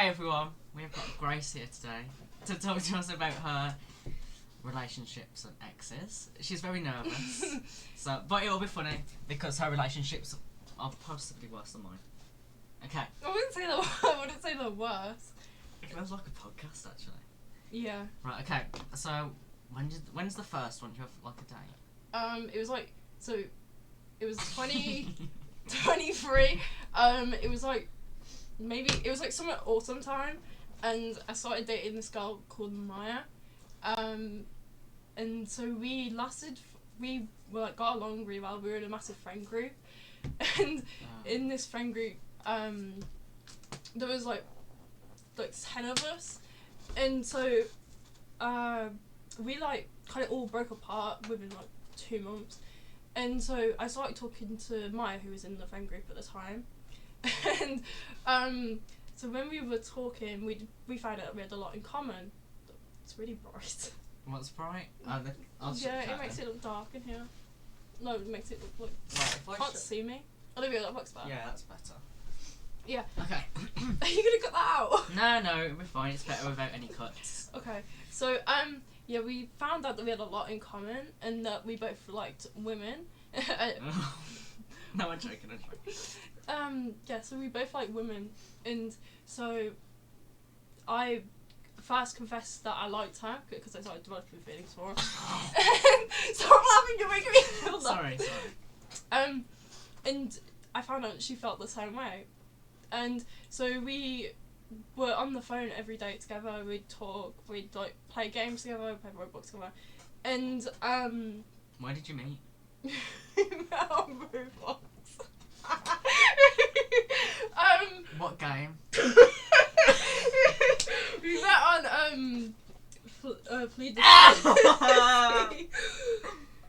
Hey everyone, we have got Grace here today to talk to us about her relationships and exes. She's very nervous, but it'll be funny because her relationships are possibly worse than mine. Okay. I wouldn't say the worst. It feels like a podcast actually. Yeah. Right. Okay. So when's the first one? Do you have like a date? It was 2023. It was like summer autumn time, and I started dating this girl called Maya. And so we got along really well. We were in a massive friend group, and in this friend group, there was like 10 of us, and so we kind of all broke apart within 2 months, and so I started talking to Maya, who was in the friend group at the time, and so when we were talking, we found out we had a lot in common. It's really bright. What's bright? It makes it look dark in here. No, it makes it look like can't see me. Oh, there we go. That looks better. Yeah, that's better. Yeah. Okay. Are you gonna cut that out? No, it'll be fine. It's better without any cuts. Okay. So we found out that we had a lot in common and that we both liked women. No, I'm joking. So we both like women, and so I first confessed that I liked her because I started developing feelings for her. Stop laughing, you're making me feel that. Sorry. And I found out that she felt the same way, and so we were on the phone every day together. We'd talk, we'd play games together, play Roblox together, and Where did you meet? we met on Roblox. What game? We met on Plead the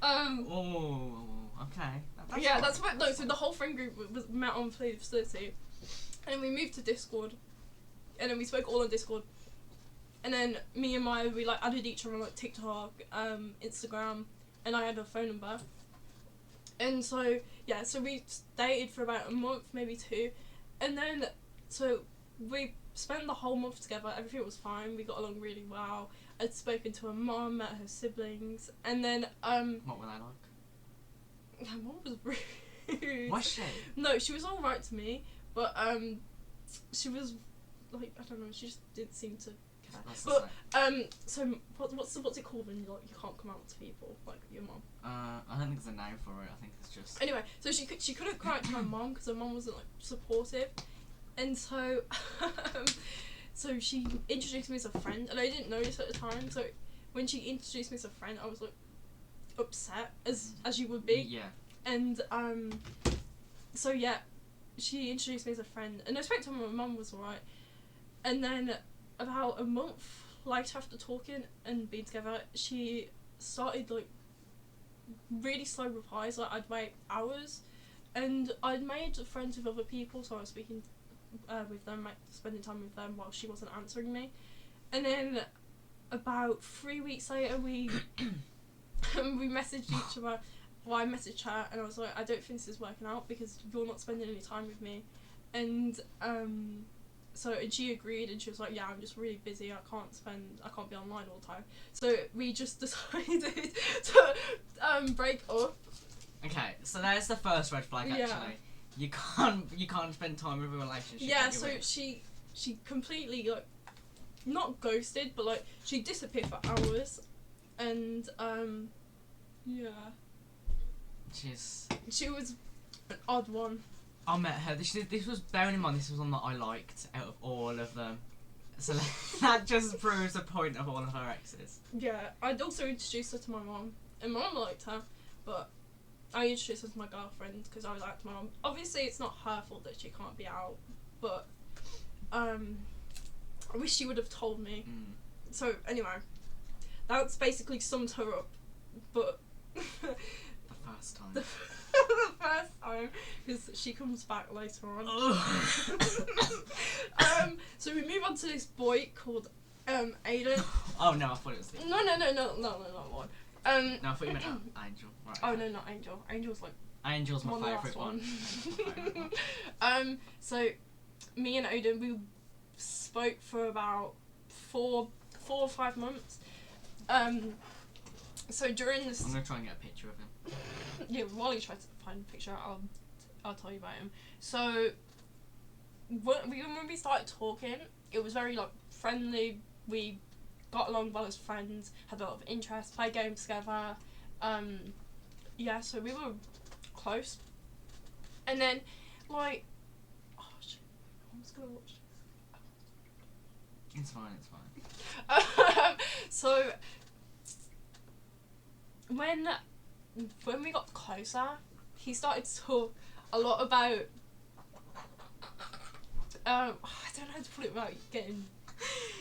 Oh, okay. That's what. No, so the whole friend group was met on Plead Facility, and we moved to Discord, and then we spoke all on Discord, and then me and Maya we added each other on TikTok, Instagram, and I had her phone number, and so we dated for about a month, maybe 2, and then so we spent the whole month together. Everything was fine. We got along really well. I'd spoken to her mum, met her siblings, and then What were they like? her mum was rude. Was she? No, she was alright to me, but she was I don't know. She just didn't seem to care. That's But so what's it called when you can't come out to people like your mum? I don't think there's a name for it. I think it's just. Anyway, so she couldn't come out to her mum because her mum wasn't supportive, and so so she introduced me as a friend, and I didn't notice at the time. So when she introduced me as a friend, I was upset as you would be. Yeah. And so she introduced me as a friend, and I spoke to her. My mum was alright, and then about a month later, after talking and being together, she started really slow replies. I'd wait hours, and I'd made friends with other people, so I was speaking with them, spending time with them while she wasn't answering me. And then about 3 weeks later, we we messaged each other. Well, I messaged her and I was like, I don't think this is working out because you're not spending any time with me. And and she agreed, and she was like, yeah, I'm just really busy. I can't be online all the time. So we just decided to break up. Okay, so there's the first red flag. Actually, you can't spend time with a relationship. Yeah, so she completely not ghosted, but she disappeared for hours, and she was an odd one. I met her. This was, bearing in mind, this was one that I liked out of all of them. So that just proves the point of all of her exes. Yeah, I'd also introduced her to my mum, and my mum liked her, but I introduced her to my girlfriend because I was like to my mum. Obviously, it's not her fault that she can't be out, but I wish she would have told me. So anyway, that's basically summed her up. But the first time. The first time, because she comes back later on. So we move on to this boy called Aiden. Oh no, I thought it was the... No, not one. No, I thought you meant Angel. Right, oh no, not Angel. Angel's Angel's my favourite one. So me and Aiden, we spoke for about 4 or 5 months. So during this, I'm gonna try and get a picture of him. yeah, while you try to find a picture, I'll tell you about him. So when we started talking, it was very like friendly. We got along well as friends, had a lot of interest, played games together. Yeah, so we were close. And then, like, oh shit, I was gonna watch It's fine, it's fine. this. So when we got closer, he started to talk a lot about. I don't know how to put it without getting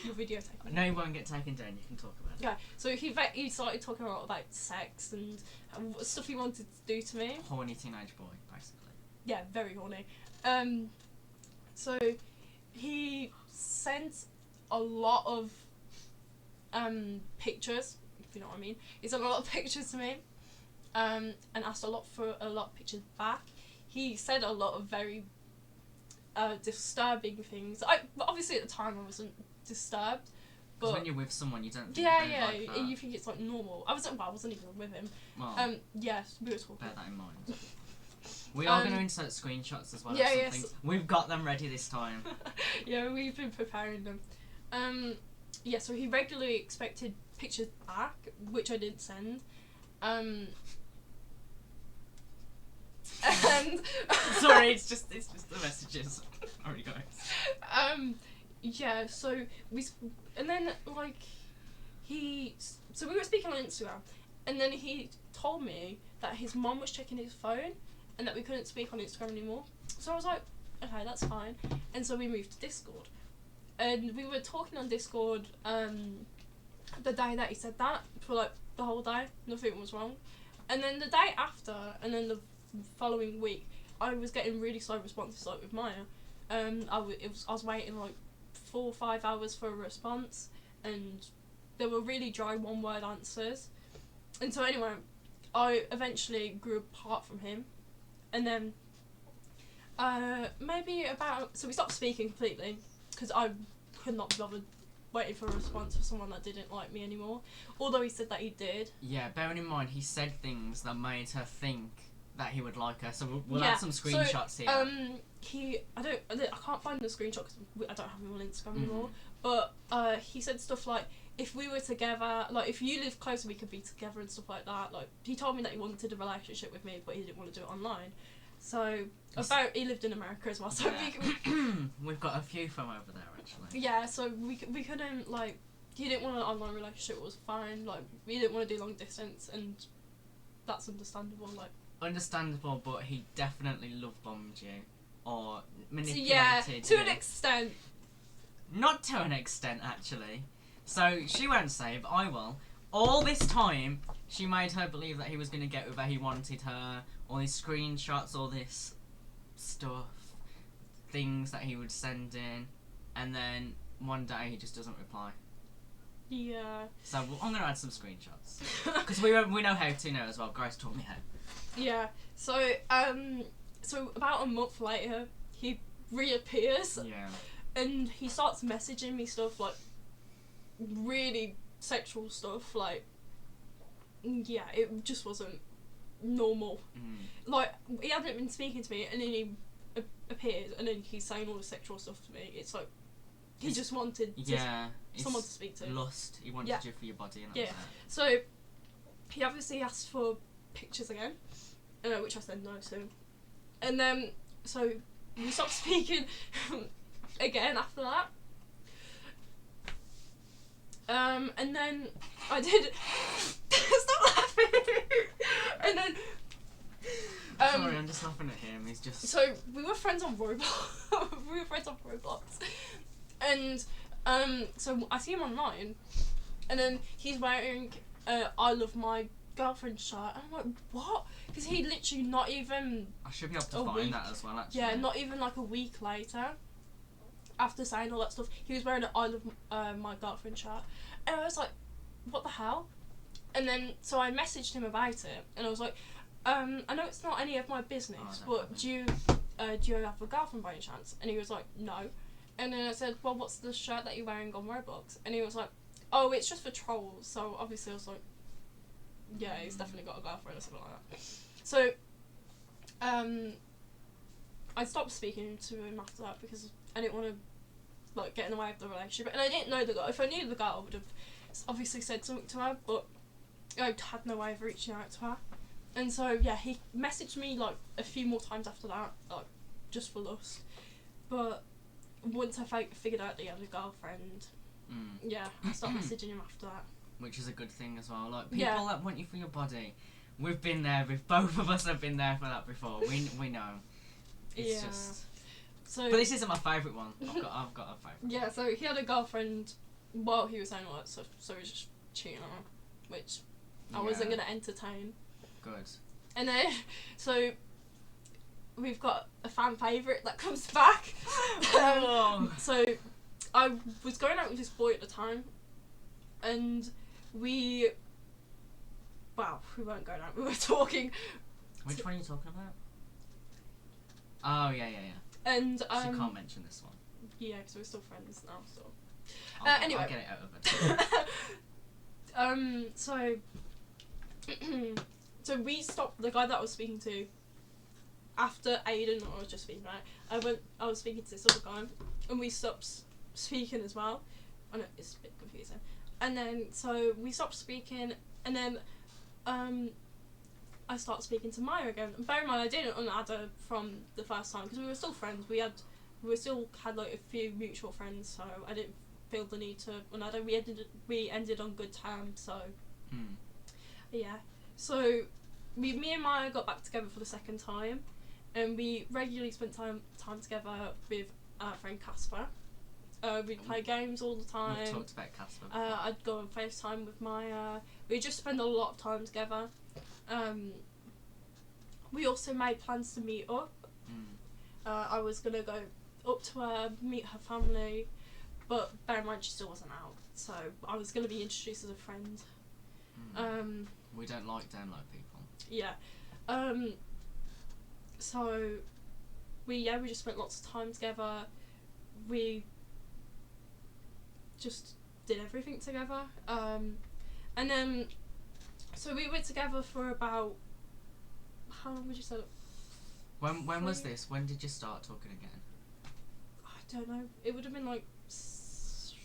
your video taken. No, you won't get taken down. You can talk about it. Yeah, so he started talking a lot about sex and stuff he wanted to do to me. Horny teenage boy, basically. Yeah, very horny. So he sent a lot of pictures, if you know what I mean. He sent a lot of pictures to me, and asked a lot of pictures back. He said a lot of very disturbing things. But obviously at the time I wasn't disturbed. Because But when you're with someone, you don't think yeah, they like that. you think it's like normal. I wasn't even with him. Well, Yes, we were talking. bear that in mind. We are going to insert screenshots as well. yeah, of yes. some things. We've got them ready this time. Yeah, we've been preparing them. Yeah, so he regularly expected pictures back, which I didn't send. And Sorry, it's just the messages. Sorry, guys. Yeah, so and then like so we were speaking on Instagram, and then he told me that his mom was checking his phone, and that we couldn't speak on Instagram anymore. So I was like, okay, that's fine. And so we moved to Discord, and we were talking on Discord the day that he said that for like the whole day, nothing was wrong. And then the day after, and then the following week, I was getting really slow responses like with Maya. I was waiting like 4 or 5 hours for a response, and there were really dry one-word answers. And so anyway, I eventually grew apart from him, and then so we stopped speaking completely because I could not be bothered waiting for a response for someone that didn't like me anymore. Although he said that he did. Yeah, bearing in mind he said things that made her think that he would like her. So we'll Yeah, add some screenshots here. I can't find the screenshot because I don't have him on Instagram anymore. But he said stuff like, if we were together, like if you lived closer, we could be together and stuff like that. Like he told me that he wanted a relationship with me, but he didn't want to do it online. So he lived in America as well. So Yeah. We've got a few from over there actually. yeah, so we couldn't like. He didn't want an online relationship. It was fine. Like we didn't want to do long distance, and that's understandable. Like. Understandable, but he definitely love bombed you or manipulated Yeah, to you. an extent. Not to an extent, actually. So she won't say, but I will. All this time, she made her believe that he was going to get with her. He wanted her. All these screenshots, all this stuff, things that he would send in, and then one day he just doesn't reply. Yeah. So I'm going to add some screenshots because we know how to now as well. Grace taught me how. Yeah. So about a month later, he reappears. Yeah. And he starts messaging me stuff like really sexual stuff. Like, yeah, it just wasn't normal. Like he hadn't been speaking to me, and then he appeared, and then he's saying all the sexual stuff to me. It's like he just wanted someone to speak to. Lust. He wanted you for your body, and that was it. So he obviously asked for pictures again, which I said no to, and then so we stopped speaking again after that. And then I did. Stop laughing. And then. Sorry, I'm just laughing at him. He's just. So we were friends on Roblox. And so I see him online, and then he's wearing "I Love My Girlfriend" shirt, and I'm like, what? Because he literally not even. I should be able to find that as well, actually. Yeah, not even like a week later, after saying all that stuff, he was wearing an "I Love My Girlfriend" shirt, and I was like, what the hell? And then so I messaged him about it, and I was like, I know it's not any of my business, but do you have a girlfriend by any chance? And he was like, no. And then I said, well, what's the shirt that you're wearing on Roblox? And he was like, oh, it's just for trolls. So obviously I was like, yeah, he's definitely got a girlfriend or something like that. So, I stopped speaking to him after that because I didn't want to, like, get in the way of the relationship. And I didn't know the girl. If I knew the girl, I would have obviously said something to her, but I had no way of reaching out to her. And so, yeah, he messaged me, like, a few more times after that, like, just for lust. But once I figured out that he had a girlfriend, yeah, I stopped messaging him after that. Which is a good thing as well. Like, people that want you for your body, we've been there. Both of us have been there for that before. We know. It's just. So. But this isn't my favourite one. I've got a favourite. Yeah. So he had a girlfriend while he was saying all that stuff. So he was just cheating on her, which I wasn't gonna entertain. Good. And then, so we've got a fan favourite that comes back. So I was going out with this boy at the time, and we weren't going out, we were talking. Which one are you talking about? Oh, yeah. And, she can't mention this one. Yeah, because we're still friends now, so. Anyway. I'll get it out of it. So we stopped, the guy that I was speaking to, after Aiden, or I was just speaking, right? I was speaking to this other guy, and we stopped speaking as well. I know, it's a bit confusing. And then, so we stopped speaking, and then, I started speaking to Maya again. And bear in mind, I didn't unadd her from the first time, because we were still friends. We still had, like, a few mutual friends, so I didn't feel the need to unadd her. We ended on good terms, so, yeah. So, me and Maya got back together for the second time, and we regularly spent time together with our friend Casper. We'd play games all the time. We talked about Casper. I'd go on FaceTime with Maya. We just spend a lot of time together. We also made plans to meet up. I was gonna go up to her, meet her family, but bear in mind she still wasn't out, so I was gonna be introduced as a friend. We don't like download people. Yeah. So we just spent lots of time together. We just did everything together. And then so we were together for about, how long would you say? When was this? When did you start talking again? I don't know. It would have been like.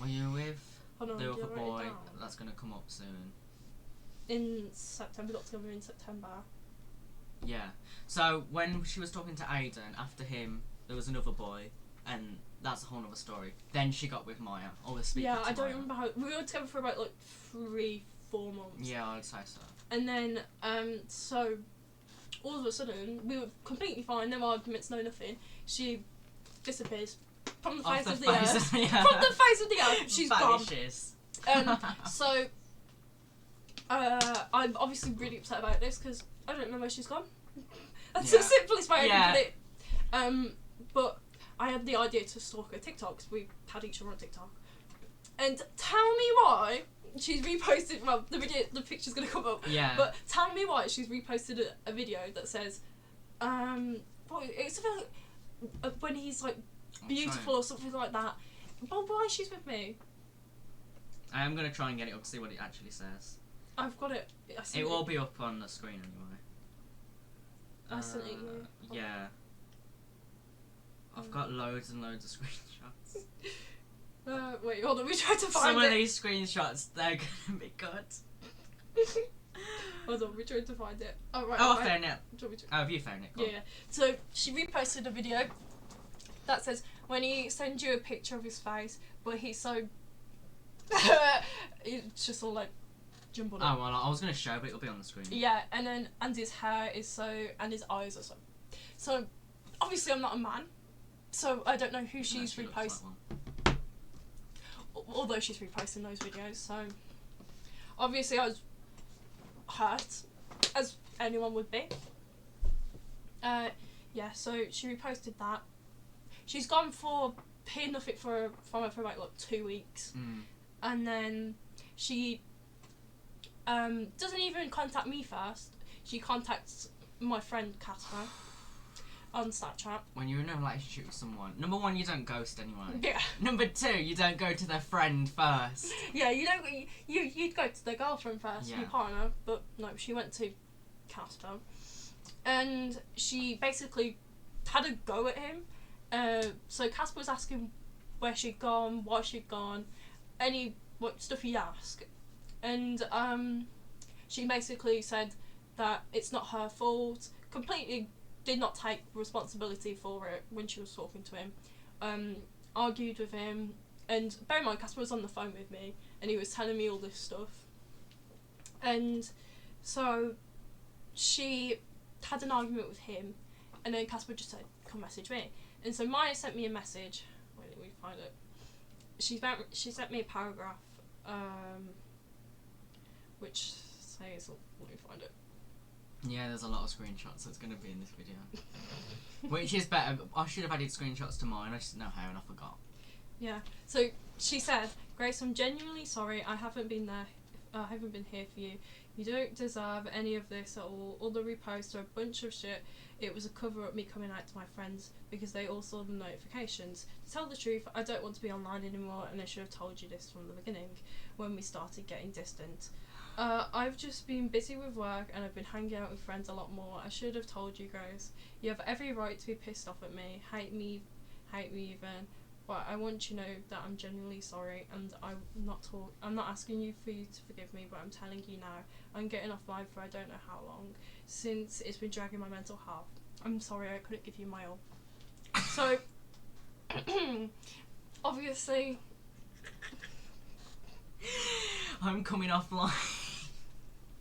Were you with Hold on, the did I other write it boy down? that's gonna come up soon? In September, we got together in September. Yeah. So when she was talking to Aiden, after him there was another boy, and that's a whole other story. Then she got with Maya. Or was speaking to I don't Maya. remember how. We were together for about like 3-4 months. Yeah, I'd say so. And then, so all of a sudden we were completely fine. No arguments, no nothing. She disappears from the face of the earth. Yeah. From the face of the earth, she's vanishes. gone. So. I'm obviously really upset about this because I don't know where she's gone. That's the simplest way I can put it. But I had the idea to stalk her TikTok because we had each other on TikTok. And tell me why she's reposted. Well, the picture's gonna come up. Yeah. But tell me why she's reposted a video that says, it's something like when he's like beautiful or something like that. But why she's with me? I am gonna try and get it up to see what it actually says. I've got it. It will be up on the screen anyway. I sent it you. Yeah. I've got loads and loads of screenshots. Wait, hold on. We tried to find Some it. of these screenshots, they're gonna be good. Hold on, we tried to find it. Oh, right. Oh, I found it. Do you want me to- Oh, have you found it? Go on. Yeah. So she reposted a video that says when he sends you a picture of his face, but he's so it's just all like jumbled up. Oh well, I was gonna show, but it'll be on the screen. Yeah, and his hair is so, and his eyes are so. So obviously I'm not a man, so I don't know who she's Actually looks reposting. like one. Although she's reposting those videos, so obviously I was hurt, as anyone would be. Yeah, so she reposted that. She's gone for hearing nothing from her for about like 2 weeks, and then she doesn't even contact me first. She contacts my friend Casper, on Snapchat. When you're in a relationship with someone, number one, you don't ghost anyone. Yeah. Number two, you don't go to their friend first. Yeah, you don't. You'd go to their girlfriend first, Yeah. your partner, but no, she went to Casper, and she basically had a go at him. So Casper was asking where she'd gone, why she'd gone, what stuff he'd ask, and she basically said that it's not her fault. Completely did not take responsibility for it when she was talking to him. Argued with him, and bear in mind Casper was on the phone with me and he was telling me all this stuff, and so she had an argument with him, and then Casper just said, come message me. And so Maya sent me a message. Where did we find it? She sent me a paragraph which says, let me find it. Yeah, there's a lot of screenshots that's going to be in this video. Which is better. I should have added screenshots to mine. I just didn't know how and I forgot. Yeah. So she said, Grace, I'm genuinely sorry. I haven't been here for you. You don't deserve any of this at all. All the reposts are a bunch of shit. It was a cover up me coming out to my friends because they all saw the notifications. To tell the truth, I don't want to be online anymore, and I should have told you this from the beginning when we started getting distant. I've just been busy with work and I've been hanging out with friends a lot more. I should have told you, Grace. You have every right to be pissed off at me, hate me even. But I want you to know that I'm genuinely sorry, and I'm not asking you for you to forgive me, but I'm telling you now, I'm getting offline for I don't know how long, since it's been dragging my mental health. I'm sorry I couldn't give you my all. So, obviously, I'm coming offline.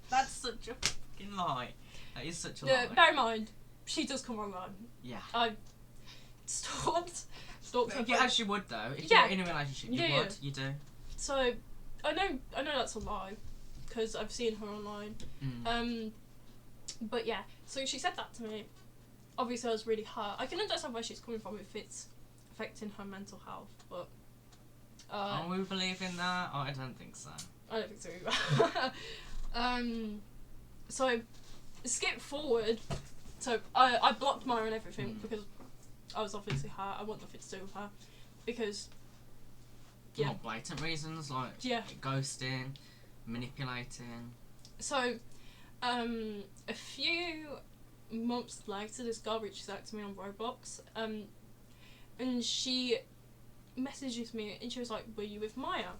That's such a fucking lie. That is such a lie. Bear in mind, she does come online. Yeah. I stalked her. Yeah, as you would though. If Yeah. you're in a relationship, you Yeah. would. You do. So, I know that's a lie, because I've seen her online. But yeah, so she said that to me. Obviously I was really hurt. I can understand where she's coming from if it's affecting her mental health, but... Are we believing that? Oh, I don't think so. I don't think so either. So, skip forward. So, I blocked Maya and everything because I was obviously hurt. I want nothing to do with her. Because... Yeah. Not blatant reasons, like ghosting, manipulating. So, a few months later, this girl reaches out to me on Roblox, and she messages me, and she was like, were you with Maya?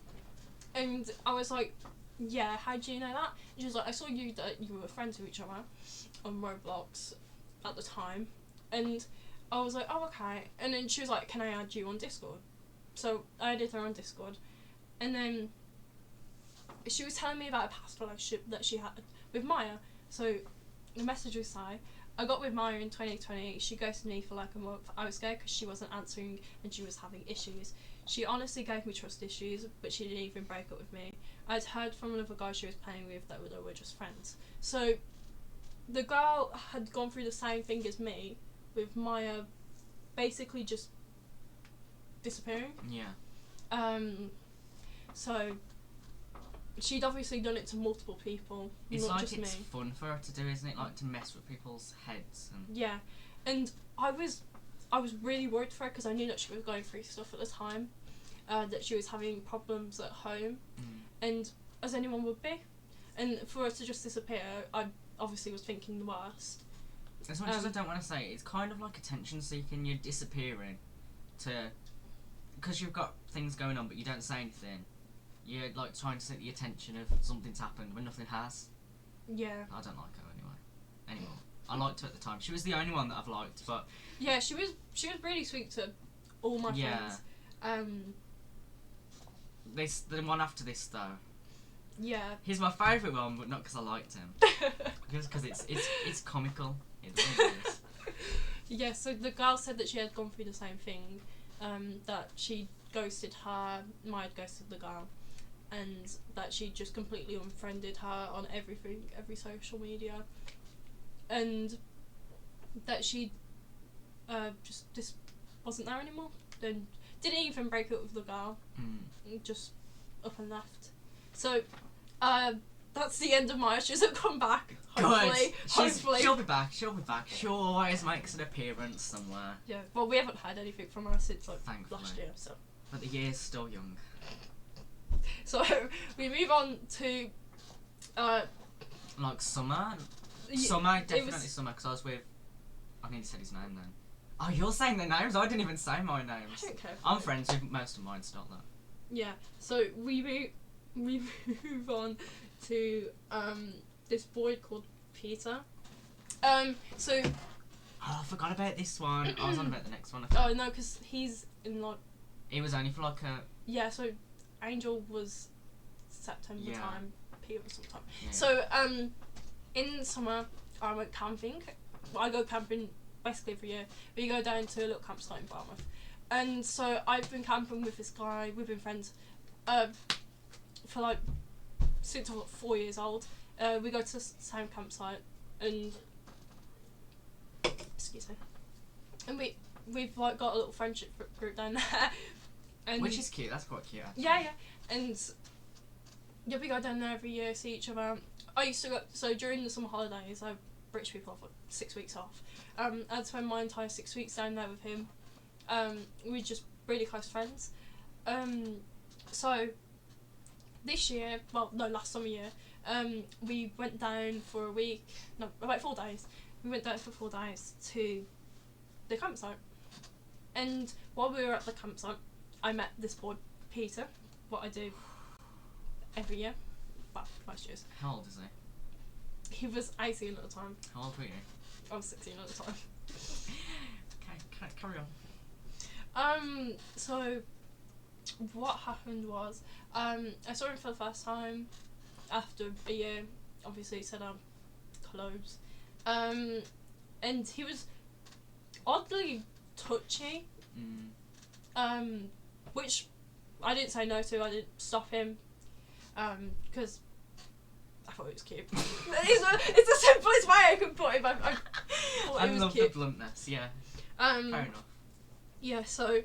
And I was like, yeah, how do you know that? And she was like, I saw that you were friends with each other on Roblox at the time, and I was like, oh, okay. And then she was like, can I add you on Discord? So I added her on Discord, and then she was telling me about a past relationship that she had with Maya. So the message was like, I got with Maya in 2020. She ghosted me for like a month. I was scared because she wasn't answering and she was having issues. She honestly gave me trust issues, but she didn't even break up with me. I'd heard from another guy she was playing with that they were just friends. So the girl had gone through the same thing as me, with Maya basically just disappearing. Yeah. So she'd obviously done it to multiple people, It's not like just it's me. fun for her to do, isn't it? Like to mess with people's heads. And Yeah, and I was really worried for her because I knew that she was going through stuff at the time, that she was having problems at home, and as anyone would be, and for her to just disappear, I obviously was thinking the worst. As much as I don't want to say it, it's kind of like attention seeking. You're disappearing because you've got things going on, but you don't say anything. You're like trying to seek the attention of something's happened when nothing has. Yeah. I don't like her anymore. I liked her at the time. She was the only one that I've liked, but Yeah, she was really sweet to all my friends. The one after this though. Yeah. He's my favourite one, but not because I liked him. Just because it's comical. It really is. Yeah, so the girl said that she had gone through the same thing, that she ghosted her, Maya had ghosted the girl, and that she just completely unfriended her on everything, every social media, and that she just wasn't there anymore. Then didn't even break up with the girl, just up and left. So that's the end of Maya. She'll come back. Good. Hopefully. Hopefully. She'll be back. She'll be back. She always makes an appearance somewhere. Yeah. Well, we haven't had anything from her since like Thankfully. last year, so. But the year's still young. So we move on to. Like summer. Yeah, Summer, it definitely was- summer. Because I was with. I nearly said his name then. Oh, you're saying their names? I didn't even say my I names. don't care. I'm friends with most of mine still though. Yeah. So we move on to this boy called Peter. So Oh, I forgot about this one. I was on about the next one. I think. oh no, because he's in like It was only for like a. yeah. So Angel was September Yeah. time. Peter was sometime. Yeah. So in summer I went camping. I go camping basically every year. We go down to a little campsite in Barmouth, and so I've been camping with this guy. We've been friends for like since I was 4 years old. We go to the same campsite, and excuse me, and we've like got a little friendship group down there, and Which is cute. That's quite cute. Actually. yeah, and yeah, we go down there every year, see each other. I used to go, so during the summer holidays, British people have like 6 weeks off. I'd spend my entire 6 weeks down there with him. We're just really close friends. So this year, well, no, last summer year, we went down for a week, no, about 4 days. We went down for 4 days to the campsite. And while we were at the campsite, I met this boy, Peter, what I do every year, well, most years. How old is he? He was 18 at the time. How old were you? I was 16 at the time. Okay, carry on. So what happened was, I saw him for the first time after a year. Obviously, he said clothes. And he was oddly touchy. Which I didn't say no to. I didn't stop him. Because I thought it was cute. it's the simplest way I can put it. I thought I it was love cute. the bluntness. Yeah. Fair enough. Yeah, so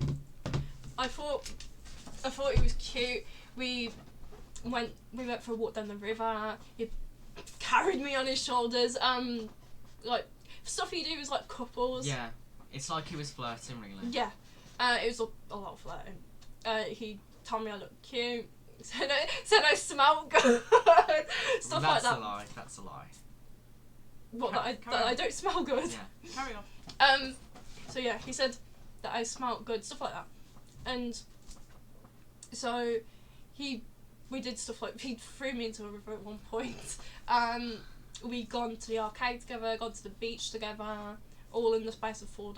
I thought it was cute. We went for a walk down the river. He carried me on his shoulders. Like stuff you do as like couples. Yeah. It's like he was flirting, really. Yeah. It was a lot of flirting. He told me I looked cute. Said I smelled good. Stuff like that. That's a lie. That's a lie. What Carry that on. I don't smell good. Yeah. Carry on. So yeah, he said that I smelled good, stuff like that. And so we did stuff like, he threw me into a river at one point. We gone to the arcade together, gone to the beach together, all in the space of 3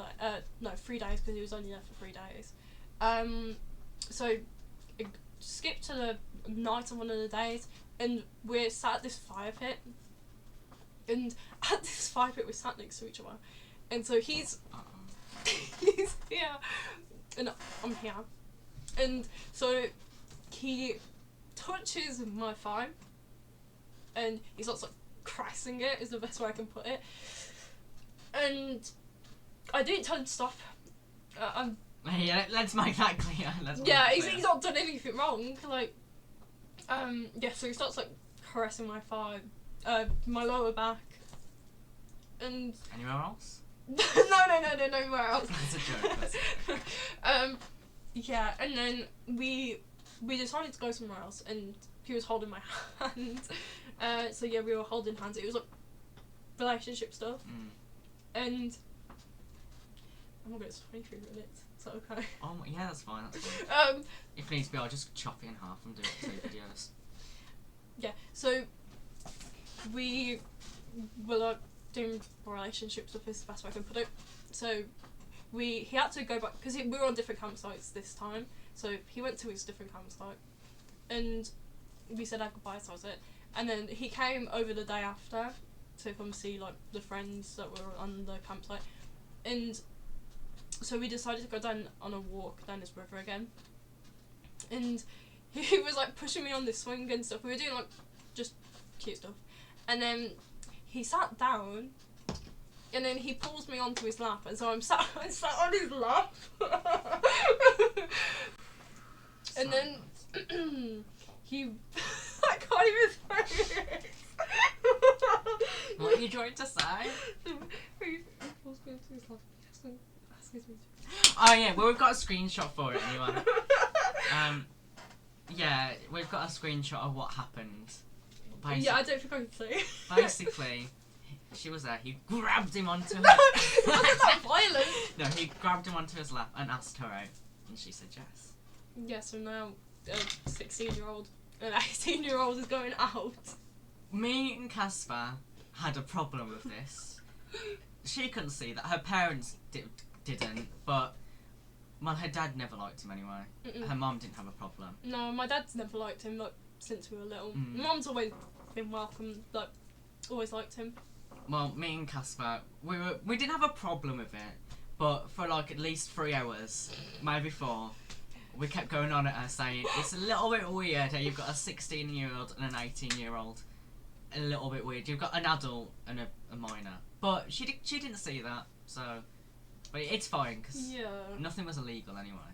days, because he was only there for 3 days. So it skipped to the night of one of the days, and we're sat at this fire pit. And at this fire pit, we're sat next to each other. And so he's here, and I'm here. And so he touches my thigh, and he starts like caressing it, is the best way I can put it. And I didn't tell him to stop. Yeah, let's make that clear. He's not done anything wrong. Like, yeah, so he starts like caressing my thigh, my lower back, and Anywhere else? nowhere else. That's a joke. That's a joke. Yeah, and then we decided to go somewhere else, and he was holding my hand. So yeah, we were holding hands. It was like relationship stuff, and oh my god, it's 23 minutes. Is that okay? Oh yeah, that's fine. That's fine. Um, If needs be, I'll just chop it in half and do it 2 videos. yeah. So we were like doing relationship stuff is the best way I can put it. So he had to go back because we were on different campsites this time. So he went to his different campsite, and we said our goodbyes. That was it. And then he came over the day after to come see like the friends that were on the campsite, and so we decided to go down on a walk down this river again. And he was like pushing me on this swing and stuff. We were doing like just cute stuff, and then he sat down. And then he pulls me onto his lap, and so I'm sat on his lap. And then he, I can't even What are you trying to say? Oh yeah, well we've got a screenshot for it anyway. Yeah, we've got a screenshot of what happened. Yeah, I don't think I can say. Basically, she was there. He grabbed him onto her. It wasn't that violent. No, he grabbed him onto his lap and asked her out, and she said yes. Yeah, so now a 16-year-old, an 18-year-old is going out. Me and Casper had a problem with this. She couldn't see that. Her parents didn't, but her dad never liked him anyway. Mm-mm. Her mum didn't have a problem. No, my dad's never liked him, like, since we were little. Mm. Mum's always been welcome, like, always liked him. Well, me and Casper, we didn't have a problem with it, but for like at least 3 hours, maybe 4, we kept going on at her saying, it's a little bit weird how you've got a 16-year-old and an 18-year-old. A little bit weird. You've got an adult and a minor. But she didn't see that, so... But it's fine, because nothing was illegal anyway.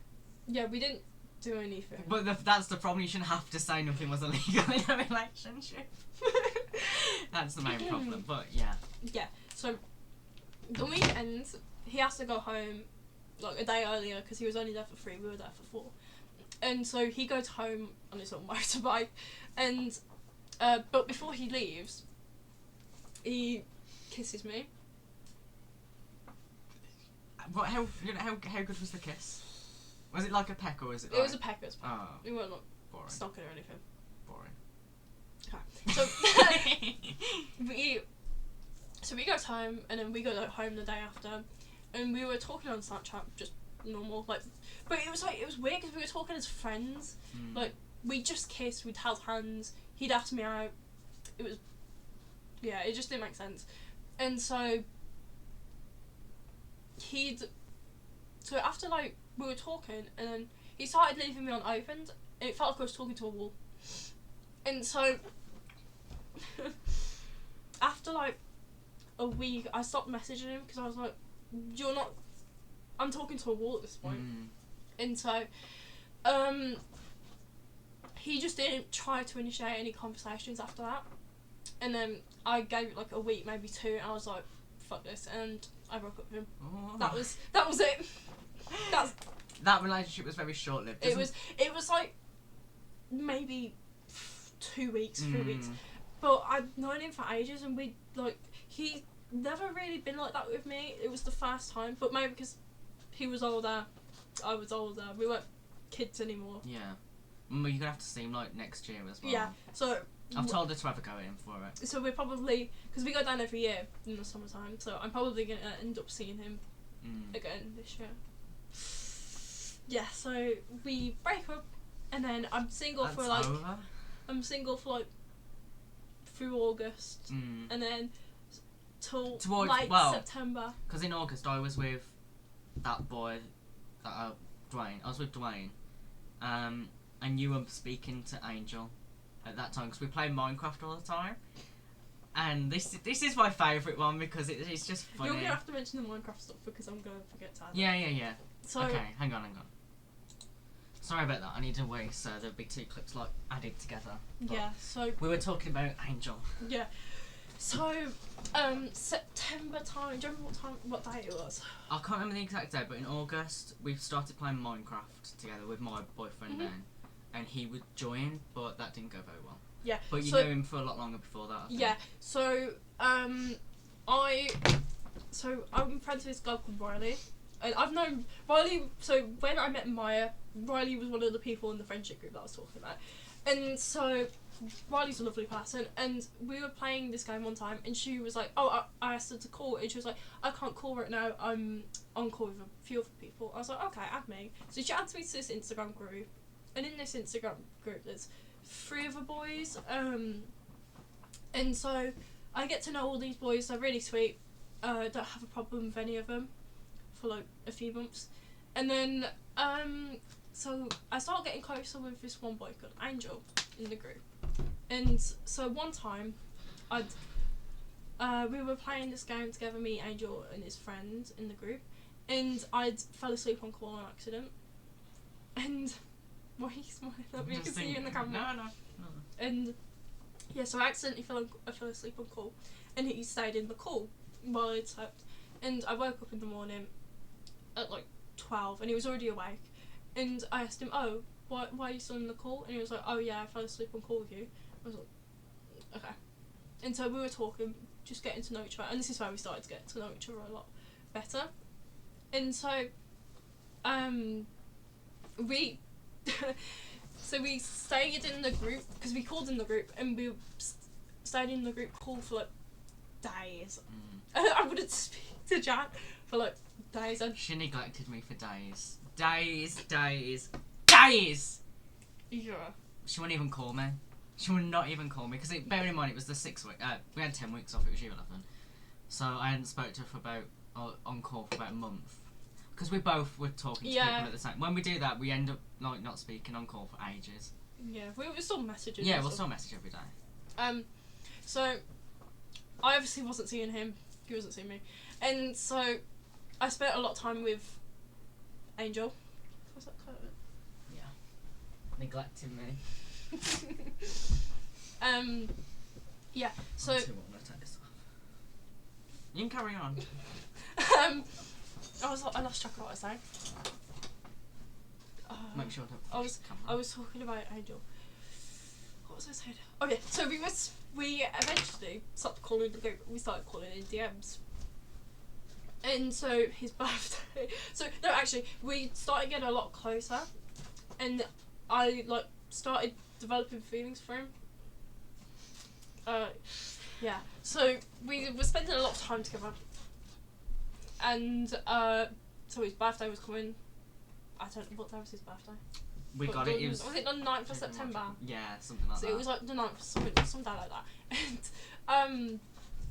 Yeah, we didn't do anything. But that's the problem, you shouldn't have to say nothing was illegal in a relationship. That's the main problem, but yeah. Yeah, so the weekend, he has to go home like a day earlier because he was only there for 3, we were there for 4. And so he goes home on his little motorbike, and but before he leaves, he kisses me. What? How good was the kiss? Was it like a peck or was it? It was a peck. Oh, We weren't like boring. stalking or anything. Boring. Okay. So we go home, and then we go home the day after, and we were talking on Snapchat, just normal, like, but it was weird because we were talking as friends, like we just kissed, we'd held hands, he'd asked me out, it just didn't make sense, and so after like we were talking, and then he started leaving me unopened, and it felt like I was talking to a wall, and so after like a week, I stopped messaging him because I was like, I'm talking to a wall at this point. And so he just didn't try to initiate any conversations after that, and then I gave it like a week, maybe 2, and I was like, fuck this, and I broke up with him. Oh. That was it. That relationship was very short-lived. It was like maybe 2 weeks, 3 weeks, but I'd known him for ages, and he never really been like that with me. It was the first time, but maybe because he was older, I was older, we weren't kids anymore. Yeah. You're gonna have to see him like next year as well. Yeah, so I've told her to have a go at him for it. So we're probably, because we go down every year in the summertime, so I'm probably gonna end up seeing him again this year. Yeah, so we break up, and then I'm single That's for like over? through August, and then till September. Because in August I was with that boy, Dwayne. I was with Dwayne, and you were speaking to Angel at that time because we played Minecraft all the time. And this is my favourite one because it's just funny. You're gonna have to mention the Minecraft stuff because I'm gonna forget to add it. Yeah. So okay, hang on. Sorry about that. I need to wait so there'll be 2 clips like added together. But yeah, so we were talking about Angel. Yeah. So September time. Do you remember what day it was? I can't remember the exact day, but in August we started playing Minecraft together with my boyfriend then, and he would join, but that didn't go very well. Yeah. But you knew him for a lot longer before that. I think. Yeah. So I'm friends with this girl called Riley. And I've known Riley. So when I met Maya, Riley was one of the people in the friendship group that I was talking about, and so Riley's a lovely person, and we were playing this game one time, and she was like, I asked her to call, and she was like, I can't call right now, I'm on call with a few other people. I was like, okay, add me. So she adds me to this Instagram group, and in this Instagram group there's 3 other boys, and so I get to know all these boys. They're really sweet. Don't have a problem with any of them for like a few months, and then so I started getting closer with this one boy called Angel in the group. And so one time, we were playing this game together, me, Angel, and his friend in the group, and I fell asleep on call on accident. And why are you smiling at me? You can see you in the camera. No. And Yeah, so I accidentally fell asleep on call, and he stayed in the call while I slept. And I woke up in the morning at like 12, and he was already awake. And I asked him, "Oh, why are you still in the call?" And he was like, "Oh yeah, I fell asleep on call with you." I was like, "Okay." And so we were talking, just getting to know each other, and this is where we started to get to know each other a lot better. And so, we. So we stayed in the group, because we called in the group, and we stayed in the group call for like days. I wouldn't speak to Jack for like days. And She neglected me for days. Days. yeah. She wouldn't even call me. She would not even call me, because bear in mind it was the 6 week. We had 10 weeks off. It was year 11, so I hadn't spoke to her for about on call for about a month. Because we both were talking to people at the time. When we do that, we end up like not speaking on call for ages. Yeah, we still messages. Yeah, we'll still message every day. So I obviously wasn't seeing him. He wasn't seeing me, and so I spent a lot of time with Angel. Was that clear? Yeah. Neglecting me. Yeah. So. I'm too old to take this off. You can carry on. I lost track of what I was saying. Make sure to. I was talking about Angel. What was I saying? Oh yeah. So we eventually stopped calling the group. We started calling in DMs. And so his birthday. So no, actually, we started getting a lot closer, and I like started developing feelings for him. Yeah. So we were spending a lot of time together. And so his birthday was coming. I don't know what day was his birthday. We got it. It was it the 9th of September? Yeah, something like that. So it was like the 9th, some day like that. And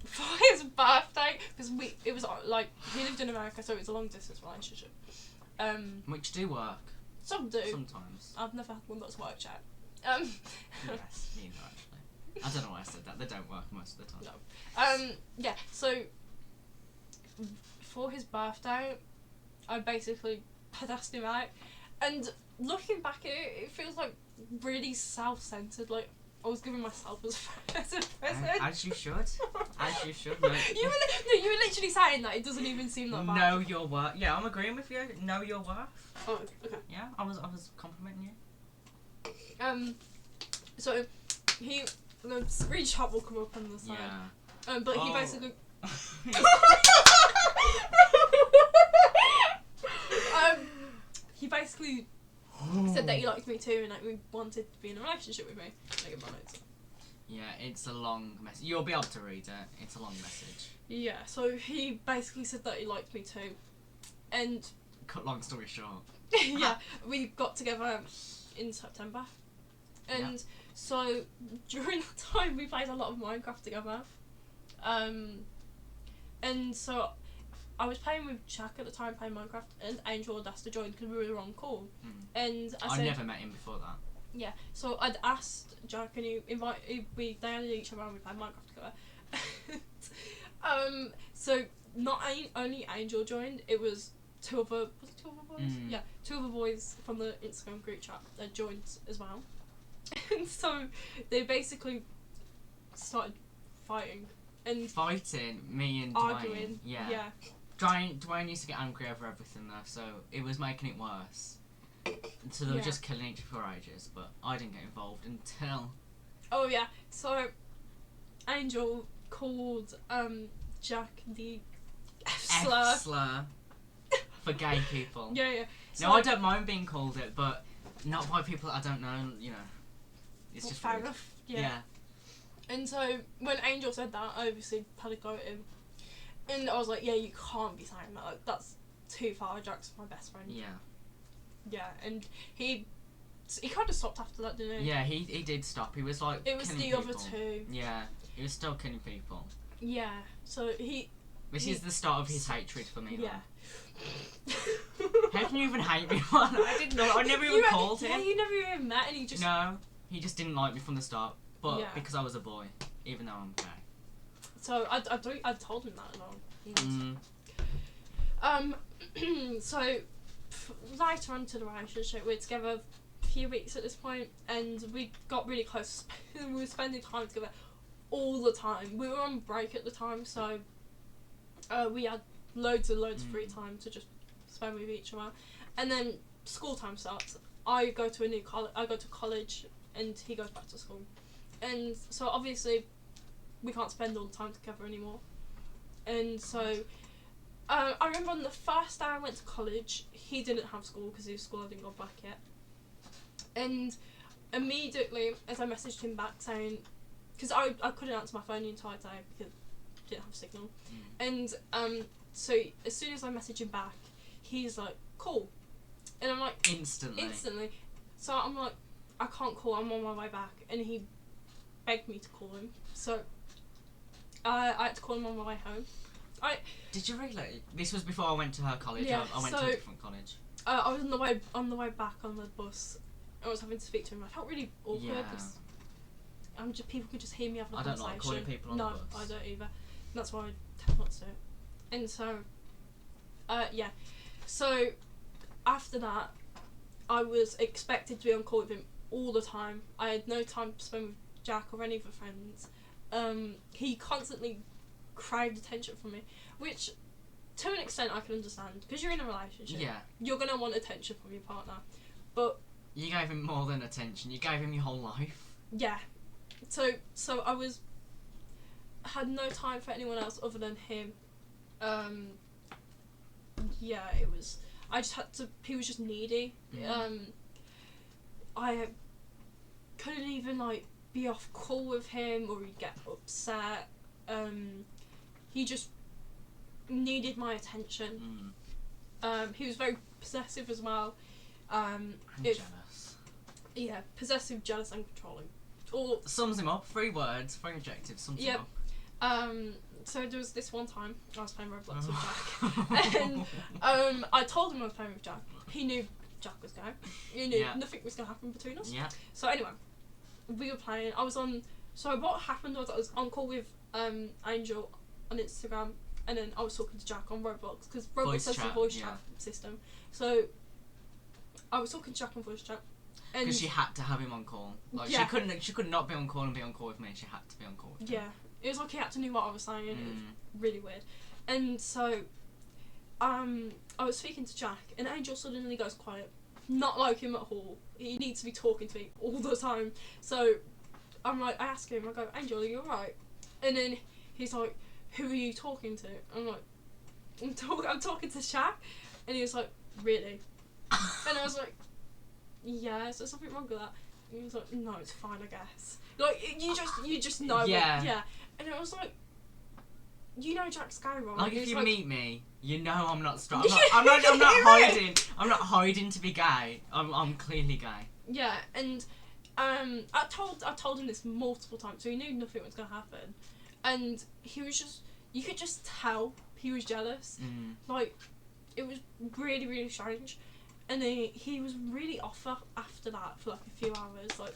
for his birthday, because it was like he lived in America, so it was a long distance relationship. Which do work. Some do. Sometimes. I've never had one that's worked yet. Yes, me neither actually. I don't know why I said that. They don't work most of the time. No. Yeah. So for his birthday, I basically had asked him out, and looking back at it, it feels like really self-centered. Like I was giving myself as a present. As you should. As you should. No. You were literally saying that. It doesn't even seem that bad. Know your worth. Yeah, I'm agreeing with you. Know your worth. Oh, okay. Yeah, I was complimenting you. So the screenshot will come up on the side. Yeah. But he basically. He basically said that he liked me too, and like we wanted to be in a relationship with me. Yeah, it's a long message. You'll be able to read it. It's a long message. Yeah, so he basically said that he liked me too, and cut long story short. yeah, we got together in September, and so during that time we played a lot of Minecraft together, and so I was playing with Jack at the time, playing Minecraft, and Angel had asked to join because we were on call. And I said, never met him before that. Yeah, so I'd asked Jack, and they added each other and we played Minecraft together. So not only Angel joined, it was two other boys? Yeah, two other boys from the Instagram group chat that joined as well. And so they basically started fighting. And fighting, me and arguing. Dwayne. Yeah. Dwayne used to get angry over everything though, so it was making it worse. So they were just killing each other for ages, but I didn't get involved until. Oh yeah, so Angel called Jack the F-slur. F-slur for gay people. Yeah. So no, I don't mind being called it, but not by people that I don't know. You know, it's just fair rude. enough. Yeah. And so when Angel said that, I obviously had a go at him. And I was like, yeah, you can't be saying that. Like, that's too far. Jack's my best friend. Yeah. Yeah, and he kind of stopped after that, didn't he? Yeah, he did stop. He was like. It was the people. other two. Yeah, he was still killing people. Yeah, so This is the start of his hatred for me. Yeah. How can you even hate me? I didn't know. I never even called him. Yeah, you never even met, and he just. No, he just didn't like me from the start. But Yeah. because I was a boy, even though I'm gay. So I told him that as well. So later on to the relationship, we're together few weeks at this point, and we got really close. We were spending time together all the time. We were on break at the time, so we had loads and loads of free time to just spend with each other. And then school time starts. I go to a new college. I go to college, and he goes back to school. And so obviously, we can't spend all the time together anymore. And so, I remember on the first day I went to college, he didn't have school because his school hadn't got back yet. And immediately, as I messaged him back saying, because I couldn't answer my phone the entire day because I didn't have signal. And so as soon as I messaged him back, he's like, cool. And I'm like, Instantly. So I'm like, I can't call, I'm on my way back. And he begged me to call him. So I had to call him on my way home. Did you really? This was before I went to her college. Yeah, I went to a different college. I was on the way back on the bus. I was having to speak to him. I felt really awkward because people could just hear me having a conversation. I don't like calling people on the bus. No, I don't either. That's why I tend not to do it. And so, yeah. So, after that, I was expected to be on call with him all the time. I had no time to spend with Jack or any of the friends. He constantly craved attention from me, which, to an extent, I can understand. Because you're in a relationship. Yeah. You're going to want attention from your partner. But... You gave him more than attention. You gave him your whole life. Yeah. So I had no time for anyone else other than him. Yeah, it was... I just had to... He was just needy. I couldn't even, like, be off call with him or he'd get upset. He just needed my attention. He was very possessive as well. I'm jealous. Yeah, possessive, jealous and controlling. All sums him up. 3 words, 3 adjectives, sums him up. So there was this one time I was playing Roblox with Jack. And I told him I was playing with Jack. He knew Jack was gay. He knew nothing was going to happen between us. Yeah. So anyway, we were playing. So what happened was I was on call with Angel on Instagram, and then I was talking to Jack on Roblox because Roblox has a voice chat system. So I was talking to Jack on voice chat. Because she had to have him on call. Like she could not be on call and be on call with me. She had to be on call with him. Yeah, it was like he had to know what I was saying. It was really weird. And so, I was speaking to Jack, and Angel suddenly goes quiet. Not like him at all. He needs to be talking to me all the time. So, I'm like, I ask him, I go, Angel, are you alright? And then he's like, who are you talking to? I'm like, I'm talking to Jack. And he was like, really? And I was like, yeah, is there something wrong with that? And he was like, no, it's fine, I guess. Like, you just know. Yeah. Yeah. And I was like, you know Jack's gay, right? Like, if you meet me, you know I'm not straight. Yeah, I'm not hiding. I'm not hiding to be gay. I'm clearly gay. Yeah, and I told him this multiple times, so he knew nothing was gonna happen. And he was just, you could just tell he was jealous. Like, it was really, really strange. And then he was really off after that for like a few hours. Like,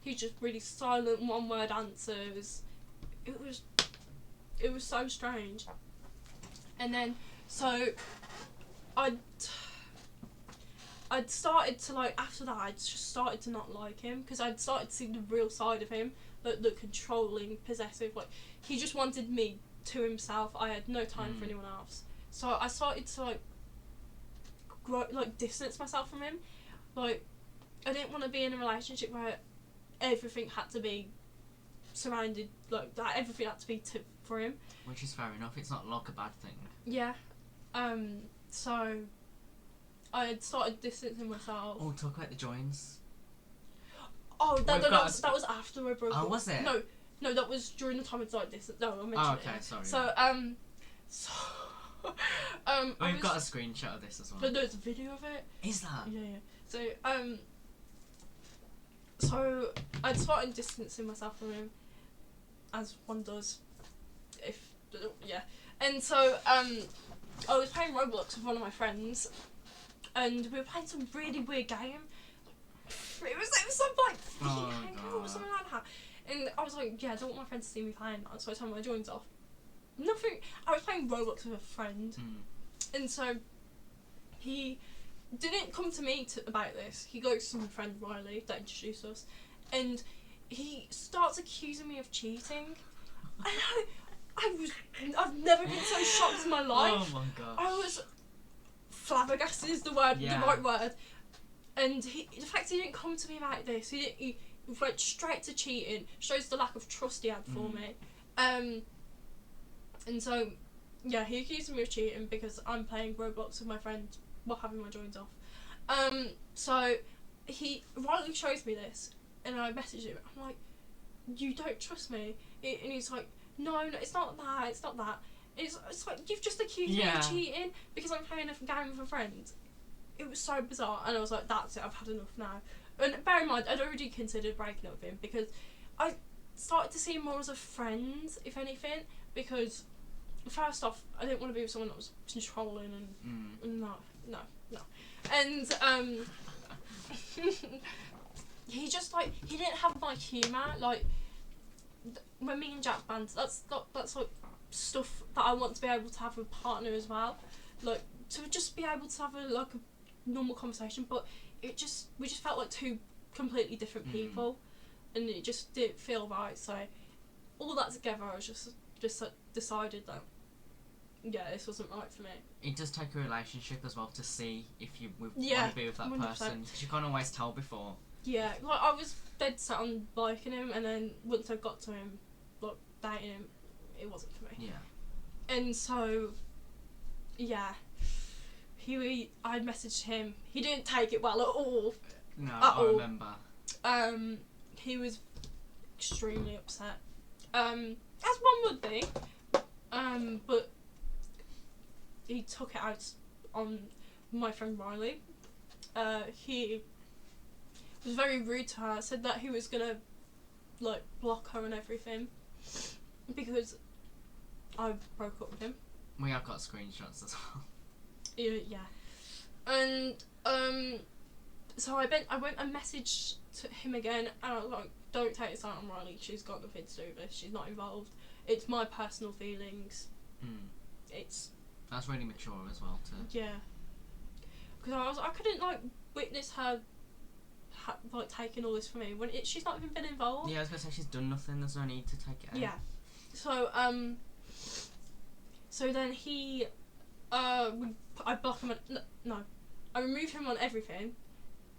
he was just really silent, one-word answers. It was so strange. And then, so, I'd started to, like, after that, I'd just started to not like him, because I'd started to see the real side of him, the controlling, possessive, like, he just wanted me to himself. I had no time for anyone else. So I started to, like, distance myself from him. Like, I didn't want to be in a relationship where everything had to be surrounded, like, that everything had to be for him. Which is fair enough, it's not like a bad thing. Yeah. So I had started distancing myself. Oh, talk about the joins. Oh, that was after I broke up. Oh, was it? No, that was during the time I started distance. No, I mentioned it. Oh, okay, sorry. So, we've got a screenshot of this as well. No, there's a video of it. Is that? Yeah. So I'd started distancing myself from him, as one does. And so I was playing Roblox with one of my friends, and we were playing some really weird game. It was some like or something like that. And I was like, yeah, I don't want my friends to see me playing that, so I turned my joins off. Nothing. I was playing Roblox with a friend, and so didn't come to me about this. He goes to my friend Riley that introduced us, and he starts accusing me of cheating. And I've never been so shocked in my life. Oh my gosh. I was flabbergasted is the right word. And the fact he didn't come to me about this, he went straight to cheating, shows the lack of trust he had for me. And so, yeah, he accused me of cheating because I'm playing Roblox with my friend while having my joins off. So he rightly shows me this, and I message him. I'm like, you don't trust me? And he's like, no, it's not that. It's not that. It's like, you've just accused me of cheating because I'm playing a game with a friend. It was so bizarre, and I was like, that's it, I've had enough now. And bear in mind, I'd already considered breaking up with him because I started to see him more as a friend, if anything, because first off, I didn't want to be with someone that was controlling and no. And he just, like, he didn't have my humour. Like, when me and Jack banter, that's like stuff that I want to be able to have with a partner as well. Like, to just be able to have a normal conversation, but we just felt like two completely different people, and it just didn't feel right. So all that together, I was just decided that this wasn't right for me. It does take a relationship as well to see if you want to be with that 100%. person, because you can't always tell before. Yeah, like, I was dead set on liking him, and then once I got to him, like, dating him, it wasn't for me. Yeah. And so, yeah, I messaged him. He didn't take it well at all. No, I remember. He was extremely upset. As one would be. But he took it out on my friend Riley. He was very rude to her. Said that he was gonna, like, block her and everything because I broke up with him. We have got screenshots as well. Yeah. And so I went and messaged to him again, and I was like, don't take this out on Riley, she's got nothing to do with this, she's not involved, it's my personal feelings. That's really mature as well too. Yeah, because I couldn't, like, witness her like taking all this from me when she's not even been involved. Yeah, I was gonna say, she's done nothing, there's no need to take it out. Yeah. So then I block him on, no, I remove him on everything,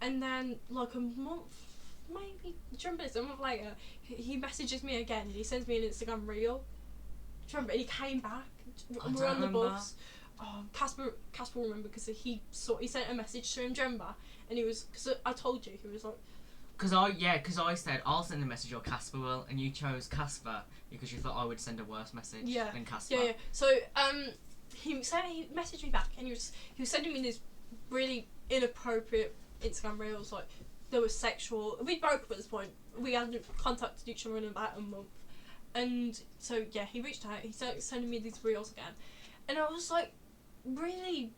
and then, like, a month, maybe, do you remember this? A month later, he messages me again, and he sends me an Instagram reel. Do you remember? And he came back. We're on the bus. Oh, Casper will remember, because he sent a message to him. Do you remember? And he was, because I told you, he was like, Because I said I'll send a message or Casper will, and you chose Casper because you thought I would send a worse message than Casper. Yeah. So he messaged me back, and he was sending me these really inappropriate Instagram reels, like, they were sexual. We broke up at this point. We hadn't contacted each other in about a month, and so yeah, he reached out. He started sending me these reels again, and I was like really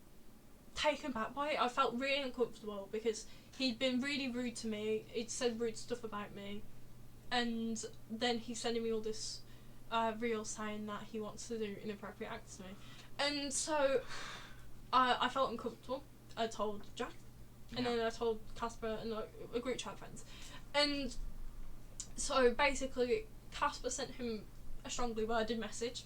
taken back by it. I felt really uncomfortable because he'd been really rude to me. He'd said rude stuff about me, and then he's sending me all this reel saying that he wants to do inappropriate acts to me, and so I felt uncomfortable. I told Jack, and then I told Casper and, like, a group chat of friends, and so basically Casper sent him a strongly worded message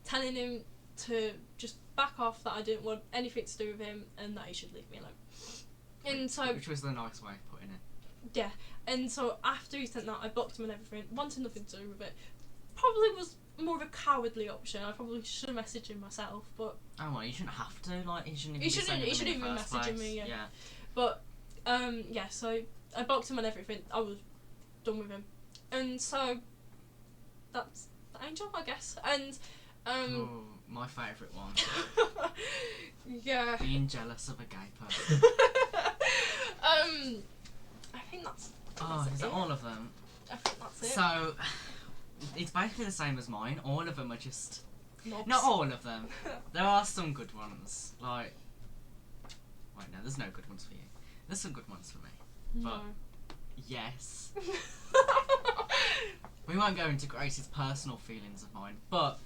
telling him to just back off, that I didn't want anything to do with him, and that he should leave me alone. And so, which was the nice way of putting it. Yeah, and so after he sent that, I blocked him and everything, wanted nothing to do with it. Probably was more of a cowardly option. I probably should have messaged him myself, but oh well, you shouldn't have to. Like, he shouldn't even message me. Yeah. But so I blocked him and everything. I was done with him, and so that's the Angel, I guess. And my favourite one. Yeah. Being jealous of a gay person. I think that's is that all of them? I think that's it. So it's basically the same as mine. All of them are just Knobs. not all of them. There are some good ones. Like, wait, no, there's no good ones for you. There's some good ones for me. No. But yes. We won't go into Grace's personal feelings of mine, but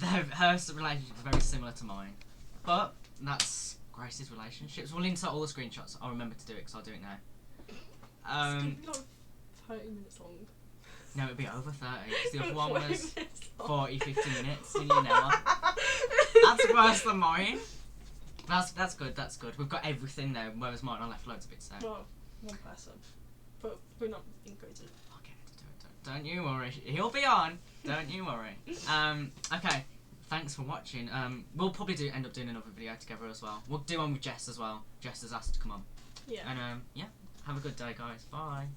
her relationship is very similar to mine. But that's Grace's relationships. We'll insert all the screenshots. I'll remember to do it because I'll do it now. It's gonna be like 30 minutes long. No, it'll be over 30. 'Cause the other one 40 was minutes long. 40, 50 minutes in an hour. That's worse than mine. That's good. That's good. We've got everything now. Whereas mine, I left loads of bits out. Well, one person. But we're not included. I'll get her to do it. Don't you worry. He'll be on. Don't you worry. Okay. Thanks for watching. We'll probably end up doing another video together as well. We'll do one with Jess as well. Jess has asked to come on. Yeah. And yeah. Have a good day, guys. Bye.